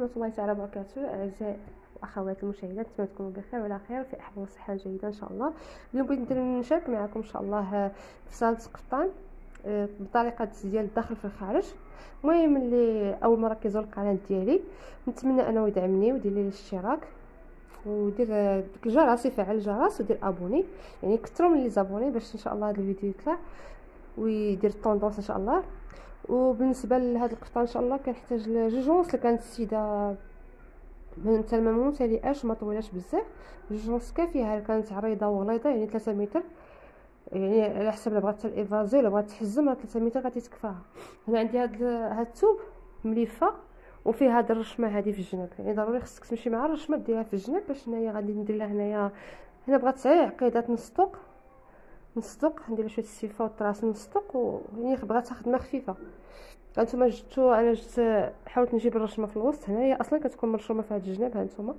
ورحمة الله تعالى وبركاته. أعزائي وأخوات المشاهدات، نتمنى تكونوا بخير وعلى خير في أحوال وصحة جيدة إن شاء الله. اليوم بغيت نشارك معكم إن شاء الله فصالة قفطان بطريقة ديال الداخل في الخارج. المهم اللي أول مرة كيزور القناة ديالي نتمنى أنه يدعمني ويدير لي الاشتراك ودير ديك الجرس، يفعل الجرس ودير ابوني، يعني كثروا من لي زابوني باش ان شاء الله هذا الفيديو يطلع ويدير الطوندونس ان شاء الله. وبالنسبه لهذا القفطان ان شاء الله كنحتاج لجوج اللي كانت السيده بنت ما ممتلئاش ما طويلاش بزاف، جوج كافيه، كانت عريضه وغليظه يعني 3 متر، يعني على حسب لا بغات الايفازي ولا بغات تحزم 3 متر غادي تكفاها. هنا عندي هاد الثوب مليفه وفيه هاد الرشمه هذه في الجناب، يعني ضروري خصك تمشي مع الرشمه ديرها في الجناب باش هنايا غادي ندير لها هنا بغات 9 عقيدات نصدق ندير لها شويه السيفه والطراس نصدق، ويعني بغات خدمه خفيفه. هانتوما انا جبت حاولت نجيب الرشمه في الوسط، هنايا اصلا كتكون مرشومه في هاد الجناب هانتوما،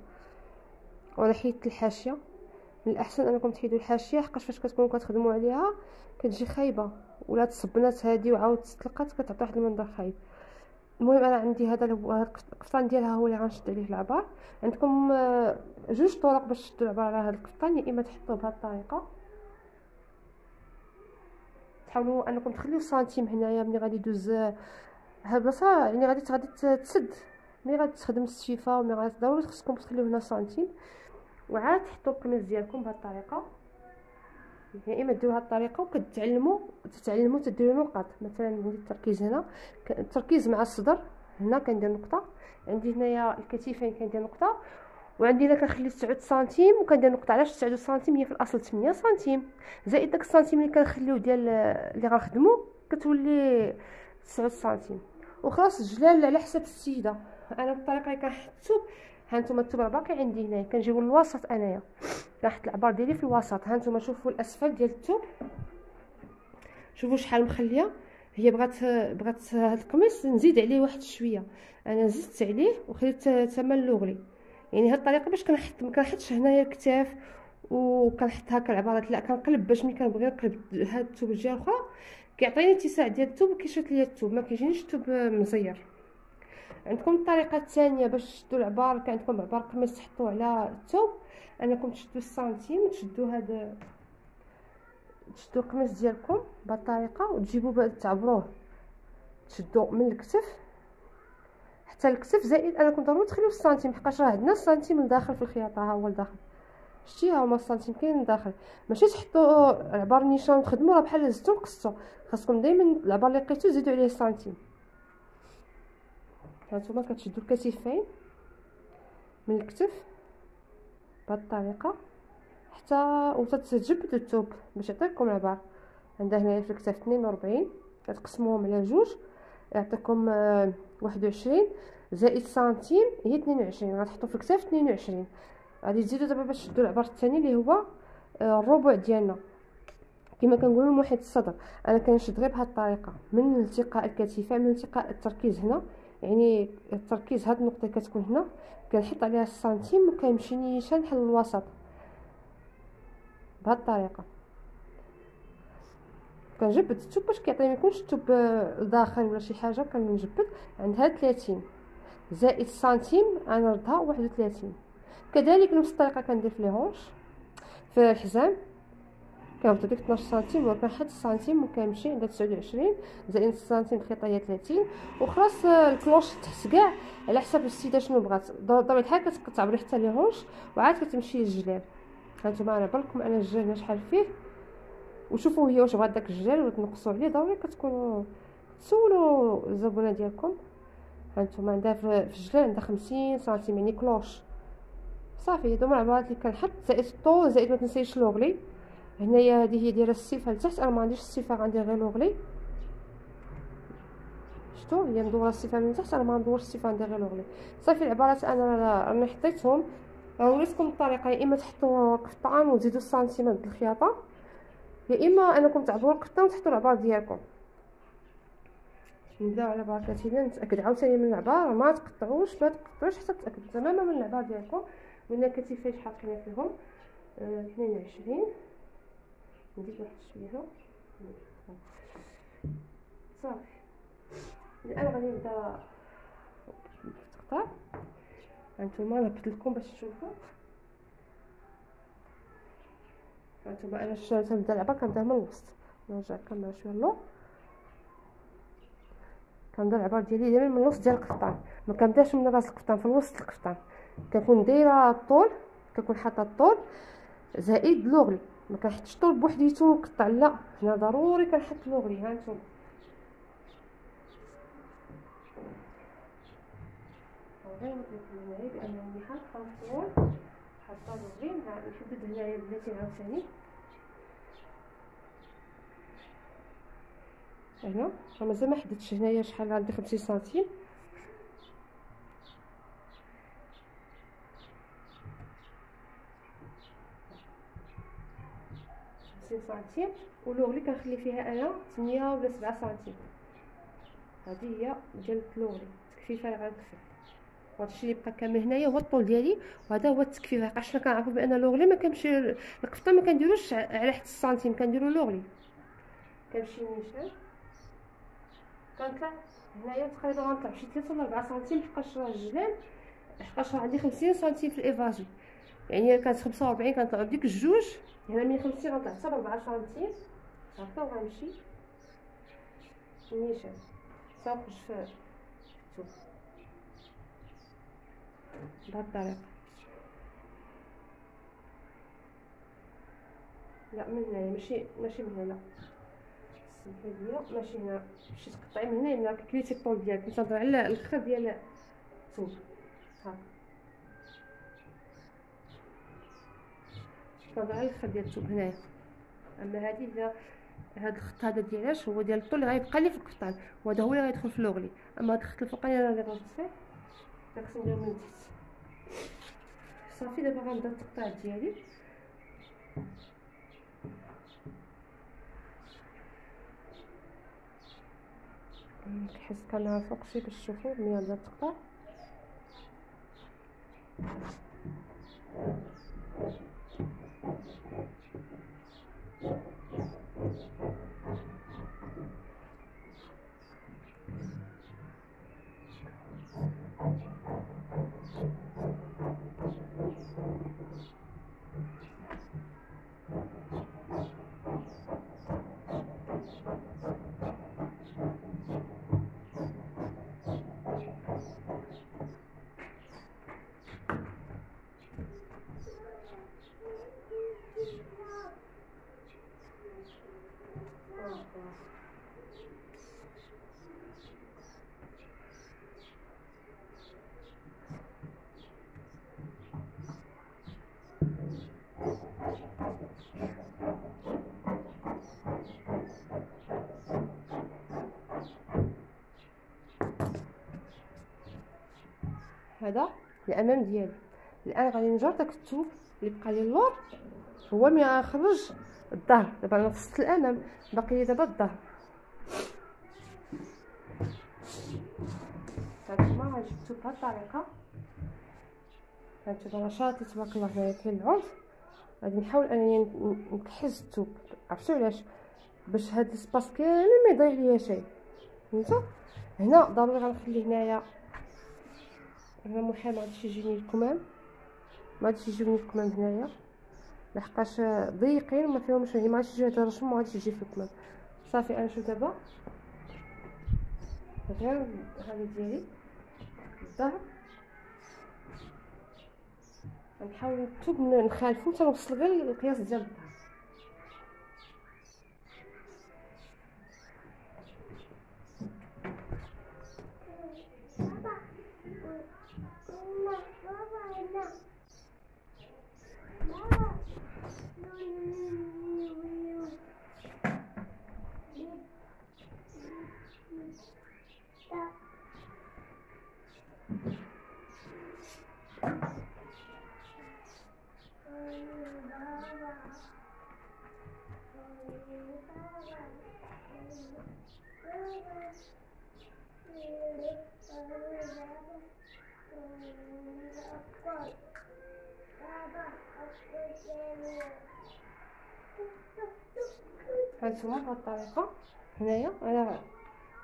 وانا حيدت الحاشيه. من الاحسن انكم تحيدوا الحاشيه، حقاش فاش كتكونوا كتخدموا عليها كتجي خايبه، ولا تصبنات هذه وعاود تطلقات كتعطي واحد المنظر خايب. المهم انا عندي هذا القفطان ديالها هو اللي غنشد عليه العبار. عندكم جوج طرق باش تشدوا العبار على هذا القفطان، يا اما تحطوه بهذه الطريقه، تحاولوا انكم تخليو سنتيم هنايا ملي غادي يدوز هاد البلاصه، يعني غادي تسد ملي غادي تخدم السيفه، وملي غادي ضروري خصكم تخليو هنا سنتيم، وعاد تحطوا القميص ديالكم بهذه الطريقه. يا اما ديروا هذه الطريقه وكتعلموا تديروا نقط. مثلا عندي التركيز هنا، التركيز مع الصدر هنا كندير نقطه، عندي هنايا الكتفين كندير نقطه، وعندي هنا كنخلي 9 سنتيم وكندير نقطه. علاش 9 سنتيم؟ هي في الاصل 8 سنتيم زائد داك السنتيم اللي كنخليو ديال اللي غنخدموا كتولي 9 سنتيم. وخلاص الجلال على حسب السيده. انا بالطريقه اللي كنحط الثوب، هانتوما الثوب راه باقي عندي هنايا، كنجيبو الوسط انايا كنحط العبار ديالي في الوسط. هانتوما شوفوا الاسفل ديال الثوب، شوفوا شحال مخليه. هي بغات هاد القميص نزيد عليه واحد شويه، انا زدت عليه وخليت تما اللغلي، يعني هاد الطريقه باش ما كنحطش هنايا الكتاف وكنحط هكا العبارات، لا كنقلب باش ملي كنبغي نقلب هاد الثوب الجهه الاخرى كيعطيني اتساع ديال الثوب وكيشد ليا الثوب، ما كيجينيش الثوب مزير. عندكم الطريقه الثانيه باش تشدوا العبار، كان عندكم عبار قميص تحطوه على الثوب، انكم تشدوا السنتيم وتشدوا تشدوا القميص ديالكم بهذه الطريقه وتجيبوا تعبروه، تشدوا من الكتف حتى الكتف، زائد انكم ضروري تخليو السنتيم، حقاش راه عندنا السنتيم لداخل في الخياطه، ها هو لداخل، شتي ها هما السنتيم كاين لداخل. ماشي تحطوا العبار نيشان تخدموا راه بحال زدتو نقصتو، خاصكم دائما العبار اللي لقيتو زيدوا عليه السنتيم. هانتوما كتشدوا الكتفين من الكتف بهذه الطريقه حتى وتتجبدوا الثوب باش يعطيكم العبار. عندها هنايا في الكتاف 42، كتقسموهم على جوج يعطيكم 21 زائد سنتيم هي 22، غتحطوا في الكتاف 22. غادي تزيدوا دابا باش تشدوا العبار الثاني اللي هو الربع ديالنا كما كنقولوا محيط الصدر. انا كنشد غير بهذه الطريقه من التقاء الكتفين، من التقاء التركيز هنا، يعني التركيز هاد النقطه كتكون هنا، كنحط عليها السنتيم وكيمشي نيشان حل الوسط بهذه الطريقه. كنجبد الثوب باش كيعطيني ما يكونش الثوب داخل ولا شي حاجه، كنجبد عندها 30 زائد سنتيم غنردها 31. كذلك نفس الطريقه كندير في لي هونش في الحزام، كنبدا ديك 12 سنتيم وكنحط السنتيم وكنمشي عند 29 زائد سنتيم الخيطيه 30. وخلاص الكلوش تحت كاع على حسب السيده شنو بغات، بطبيعه الحال كتعبري حتى لي هونش وعاد كتمشي للجلال. هانتوما انا بالكم انا الجلال هنا شحال فيه، وشوفوا هي واش بغات داك الجلال ولا تنقصوا عليه، ضروري كتكونوا تسولوا الزبونه ديالكم. هانتوما عندها في الجلال عندها 50 سنتيم يعني كلوش صافي. هادو العبارات اللي كنحط زائد الطول، زائد ما تنسيش لوغلي. هنايا هذه هي دايره السيفه لتحت، انا ما عنديش السيفه غندير غير لوغلي، شفتوا هي مدوره السيفه من تحت، انا ما ندورش السيفه ندير غير لوغلي صافي. العبارات انا راني حطيتهم، وريتكم الطريقه، يا اما تحطوا قطعان وتزيدوا السنتيمات د الخياطه، يا اما انكم تعبروا القطه وتحطوا العبار ديالكم. نبداو على بركه الله. نتاكد عاوتاني من العبار، ما تقطعوش حتى تتاكدوا تماما من العبار ديالكم. من الكتفين شحال حطينا فيهم 22 نزيد واحد شويه صافي. الان غادي نبدا القطار. هانتوما نهبط لكم باش تشوفوا. هانتوما انا تنبدا العبار كنبدا من الوسط، نرجع الكاميرا شويه اللور. كنبدا العبار ديالي دائما من الوسط ديال القفطان، ما كنبداش من راس القفطان، في الوسط القفطان كنكون دايره الطول، كنكون حاطه الطول زائد لوغلي، ما كنحطش طول بوحديتو ونقطع، لا هنا ضروري كنحط لوغلي. ها انتم غير نقول لكم بانني حاطه الطول، حاطه لوغلي. نحدد هنايا بلاتي عاوتاني هنا، مازال ما حددتش هنايا شحال عندي 50 سنتيم. سنتيم، ولوغلي كنخلي فيها انا 8 ولا 7 سنتيم. هذه هي ديال اللوغلي، التكفيفه اللي غنكفي. وهادشي اللي بقى كامل هنايا هو الطول ديالي، وهذا هو التكفيف. لحقاش حنا كنعرفوا بان لوغلي ما كنمشي القفطه ما كنديروش على حد السنتيم، كنديرو لوغلي. كنمشي نيشان كنطلع هنايا تقريبا غنطلع شي 3 ولا 4 سنتيم، حقاش راه الجلال، حقاش راه عندي 50 سنتيم في الايفاجي، يعني كانت 45 كنطلع بديك الجوج. هنا من 50 غنطلع حتى ب 4 سنتيم هكا، وغنمشي نيشان صافي في الثوب بهاد الطريقه. لا من هنايا، ماشي من هنا، سمحي لي، ماشي هنا، مشيت تقطعي من هنا كليتي الطول ديالك، كنهضر على الاخر ديال الثوب هاك، كنهضر على الاخر ديال الثوب هنايا. اما هذه هاد الخط هذا ديالاش هو ديال الطول اللي غيبقى لي في القفطان، وهذا هو اللي غيدخل في لوغلي. اما هاد الخط الفوقاني انا اللي غنطفي فيه داك نديرو من تحت. صافي دابا غنبدا التقطيع ديالي. كنحس الكاميرا فوق شي باش تشوفوا ملي غنبدا التقطيع. هذا الامام ديالي. الان غادي نجر داك الثوب اللي بقى لي اللور، هو ملي غنخرج الظهر. دابا انا فصلت الامام، باقي لي دابا الظهر. هانتوما غنجيب الثوب بهاد الطريقه. هانتوما نشاطي تبارك الله هنايا كاين العنف. غادي نحاول انني نكحز الثوب، عرفتوا علاش؟ باش هاد السباس كامل ما يضيع ليا شيء. فهمتوا؟ هنا ضروري غنخلي هنايا هنا محال ما غاديش يجيني الكمام، ما غاديش يجيوني الكمام هنايا لحقاش ضيقين وما فيهمش، يعني ما غاديش يجي هذا الرسم، ما غاديش يجي في الكمام. صافي انا شوف دابا غير هذه ديالي الظهر. غنحاول الثوب نخالفو حتى نوصل غير القياس ديال الظهر. هانتوما بهاد الطريقه. هنايا انا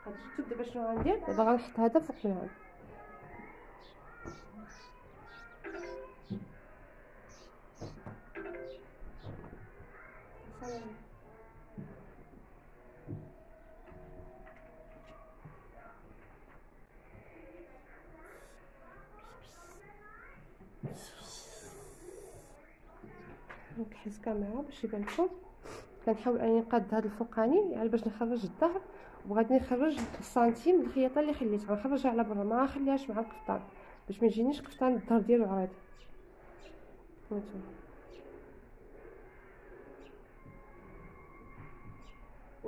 غادي الثوب دابا شنو غندير؟ دابا غنحط هذا فوق من هذا، نحيز الكاميرا باش يبان لكم. كنحاول اني نقاد هذا الفوقاني يعني باش نخرج الظهر، وغادي نخرج السنتيم الخياطه اللي خليتها غنخرجها على برا، ما نخليهاش مع القفطان باش ما يجينيش قفطان الظهر ديالو عريض. هانتوما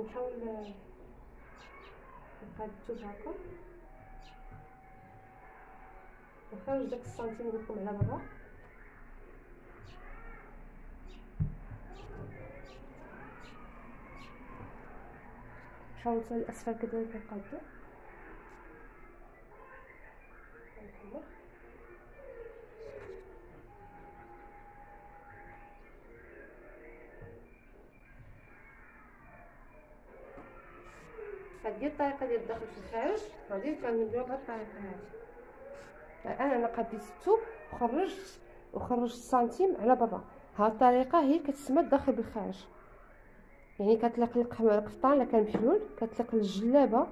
نحاول نقاد الثوب هكا نخرج داك السنتيم لكم على برا. نحاول حتى الاسفل كذلك نقادو. هذه الطريقه ديال الدخل في الخارج، غادي كنديرو بهذه الطريقه هذه. انا قديت الثوب وخرجت السنتيم على برا. هذه الطريقه هي كتسمى الدخل بالخارج، يعني كتليق القفطان الا كان محلول، كتليق الجلابه،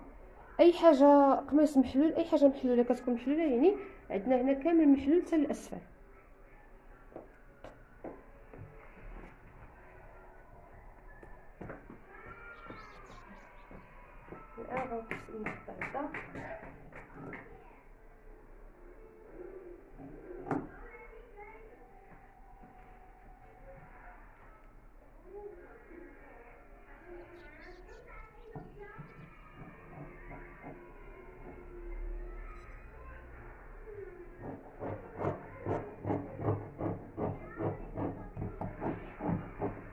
اي حاجه قميص محلول، اي حاجه محلوله كتكون محلوله، يعني عندنا هنا كامل محلول حتى للاسفل. الان غنقص المقطع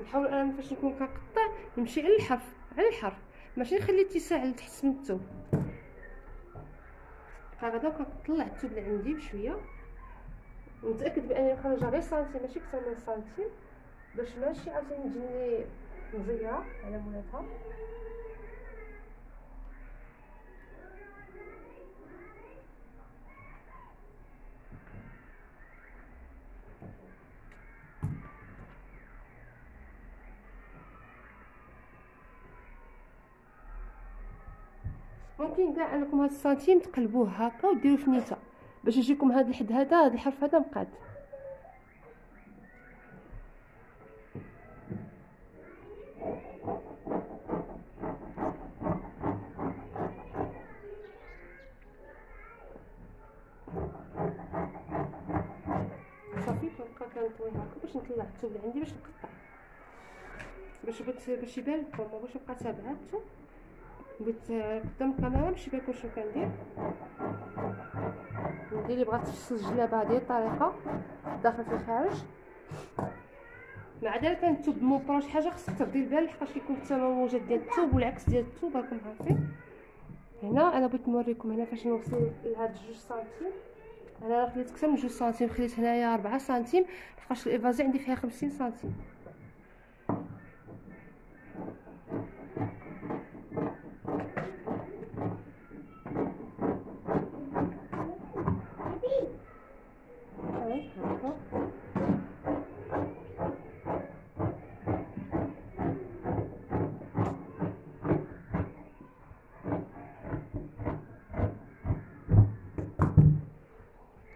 نحاول انا فاش نكون كنقطع نمشي على الحرف ماشي نخلي اتساع لتحت من الثوب. هكذا كنطلع الثوب اللي عندي بشويه ونتاكد بانني نخرج غير سنتيم ماشي اكثر من سنتيم باش ماشي عاوتاني تجيني مزيره على مولاتها. ممكن كاع انكم هاد السنتيم تقلبوه هكا وديروه في نيته باش يجيكم هاد الحد هذا، هاد الحرف هذا مقاد. صافي كنبقى كنطوي هكا باش نطلع الثوب اللي عندي باش نقطع، باش يبان لكم باش نبقى تابعه الثوب. بغيت قدام الكاميرا باش يبان لكم شنو كندير. اللي بغات تفصل الجلابه هذه الطريقه داخل في الخارج، مع ذلك كان الثوب موبرا شي حاجه خصك تردي بالك لحقاش كيكون الثمن موجود ديال الثوب والعكس ديال الثوب راكم عارفين. هنا انا بغيت نوريكم هنا فاش نوصل لهاد 2 سنتيم. انا خليت اكثر من 2 سنتيم، خليت هنايا 4 سنتيم لحقاش الافازي عندي فيها 50 سنتيم.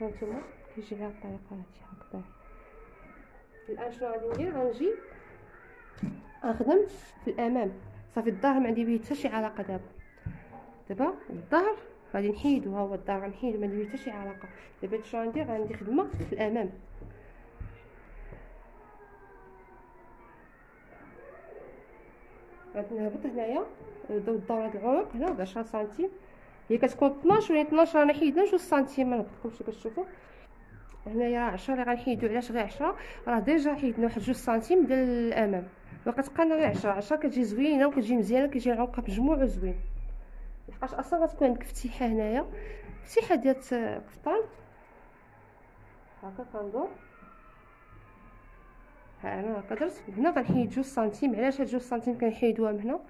هانتوما كيجي على الطريقه هادي هكذا. الان شنو غادي ندير؟ غنجي نخدم في الامام. صافي الظهر ما عندي به حتى شي علاقه. دابا الظهر غادي نحيدو، ها هو الظهر غنحيدو ما عندي به حتى شي علاقه. دابا شنو غندير؟ غندير خدمه في الامام. غادي نهبط هنايا الدوره هاد العنق هنا ب 10 سنتيم، هي كتكون 12 ولا 12 راه حيدنا 2 سنتيم. ما نهبطكمش باش تشوفوا هنايا راه 10 اللي غنحيدو. علاش غير 10؟ راه ديجا حيدنا واحد 2 سنتيم ديال الامام، وكتبقى لنا غير 10 كتجي زوينه وكتجي مزيانه، كيجي العنق مجموع وزوين. لحقاش اصلا غتكون عندك فتيحه هنايا، فتيحه ديال القفطان هكا كندور. ها انا هكا درت. هنا غنحيد 2 سنتيم. علاش هاد 2 سنتيم كنحيدوها من هنا؟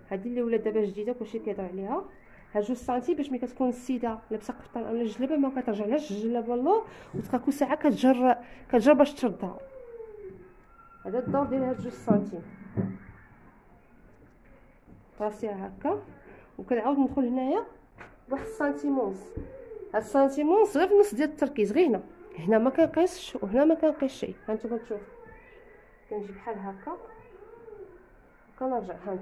هذه اللي ولات دابا جديده كلشي كيهضر عليها. هاد 2 سنتيم باش ملي كتكون السيده لابسه قفطان ولا الجلابه ما كترجعلهاش الجلابه اللور وتبقى كل ساعه كتجر باش تردها. هذا الدور ديال هاد 2 سنتيم راسيها هكا، وكنعاود ندخل هنايا واحد سنتيم ونص. هاد سنتيم ونص غير في النص ديال التركيز، غير هنا ما كنقيسش وهنا ما كنقيسش شي. هانتوما تشوفوا كنجي بحال هكا كنرجع. هانتوما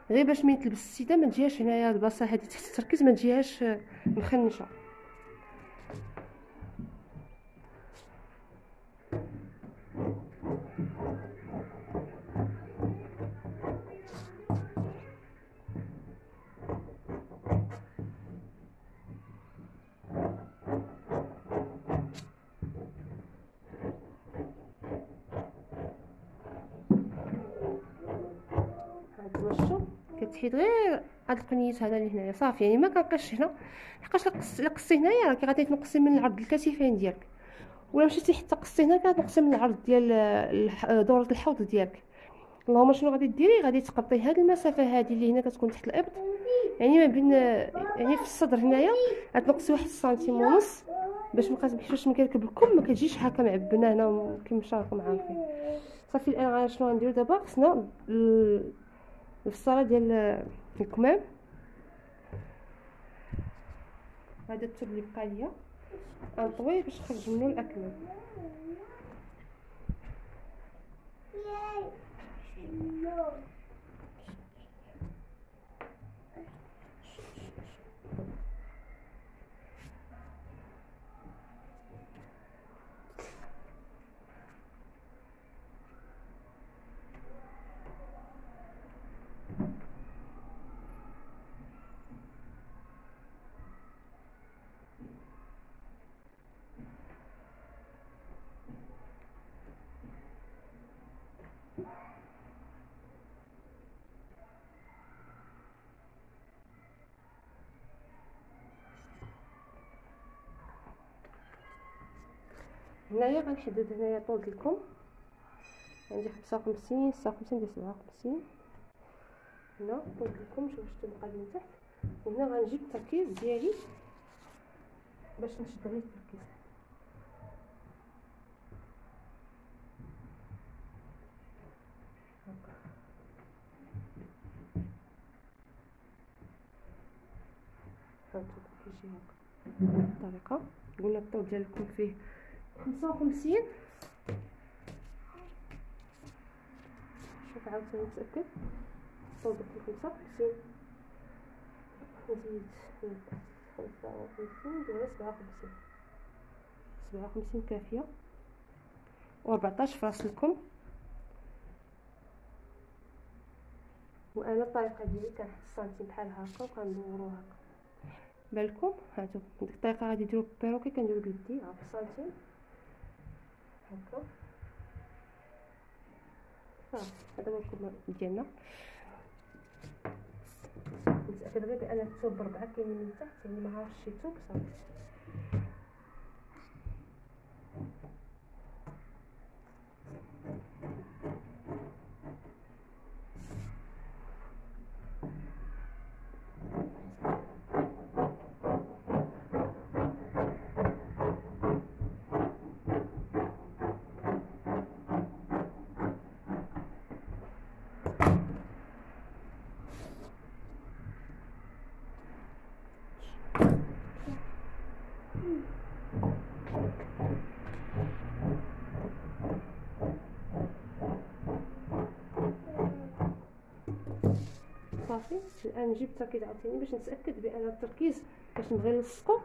غير باش ملي تلبس السيده ما تجيهاش هنايا البلاصه هذه تحت التركيز ما تجيهاش مخنشه. كتحيد غير هاد القنيت هذا اللي هنايا صافي، يعني ما كنقصش هنا، لحقاش الا قصتي هنايا راكي غادي تنقصي من العرض الكتفين ديالك، ولا مشيتي حتى قصتي هنا كتنقصي من العرض ديال دوره الحوض ديالك. اللهم شنو غادي ديري؟ غادي تقطعي هاد المسافه هذه اللي هنا كتكون تحت الابط، يعني ما بين يعني في الصدر هنايا غتنقصي 1 سنتيم ونص باش باش ملي كيركب الكم ما كتجيش هكا معبنه هنا كيما راكم عارفين. صافي الان شنو غنديرو دابا؟ خصنا الفصاله ديال الكمام، هذا الثوب اللي بقى ليا غنطويه باش نخرج منه الاكمام. هنايا غنحدد هنايا طول الكم، عندي 55 56 ديال 57 هنا طول الكم. شوف شتو بقى من تحت، وهنا غنجيب التركيز ديالي باش نشد عليه التركيز. هانتوما كيجي هكا بالطريقه. قلنا الطول ديالكم فيه 55. شوف عاوتاني نتاكد الطول ديال 55 نزيد 55 دابا 57 57 كافيه، و14 في راس الكم. وانا الطريقه ديالي كنحط السنتيم بحال هكا وكندورو هكا بالكم. هانتوما ديك الطريقه غادي ديروا بيروكي كنديروا بيدي ها في السنتيم هكا صافي. هذا هو الكم ديالنا. نتاكد غير بان الثوب 4 كاينين من تحت، يعني ما عارفش شي ثوب صافي. صافي الان نجيب التركيز عاوتاني باش نتاكد بان التركيز باش نبغي نلصقو.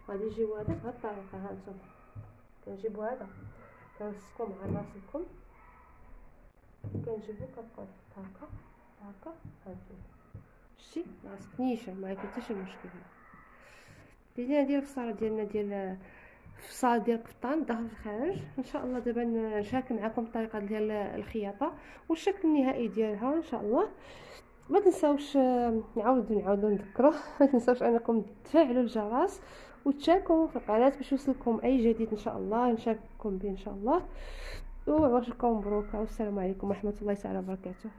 غادي نجيبو هذا بهاد الطريقه. ها انتم كنجيبو هذا كنلصقو مع راس الكم، كنجيبو كنبقاو هكا هكا. هانتوما شتي راسك نيشه، ما كاين حتى شي مشكل. بدينا ندير الفصاله ديالنا ديال الفصاله ديال القفطان داخل الخارج. ان شاء الله دابا نشارك معكم الطريقه ديال الخياطه والشكل النهائي ديالها ان شاء الله. ما تنساوش نعاودوا نذكروا ما تنساوش انكم تفعلوا الجرس وتشاركوا في القناه باش يوصلكم اي جديد ان شاء الله نشارككم به ان شاء الله. وعواشركم مبروكه، والسلام عليكم ورحمه الله تعالى وبركاته.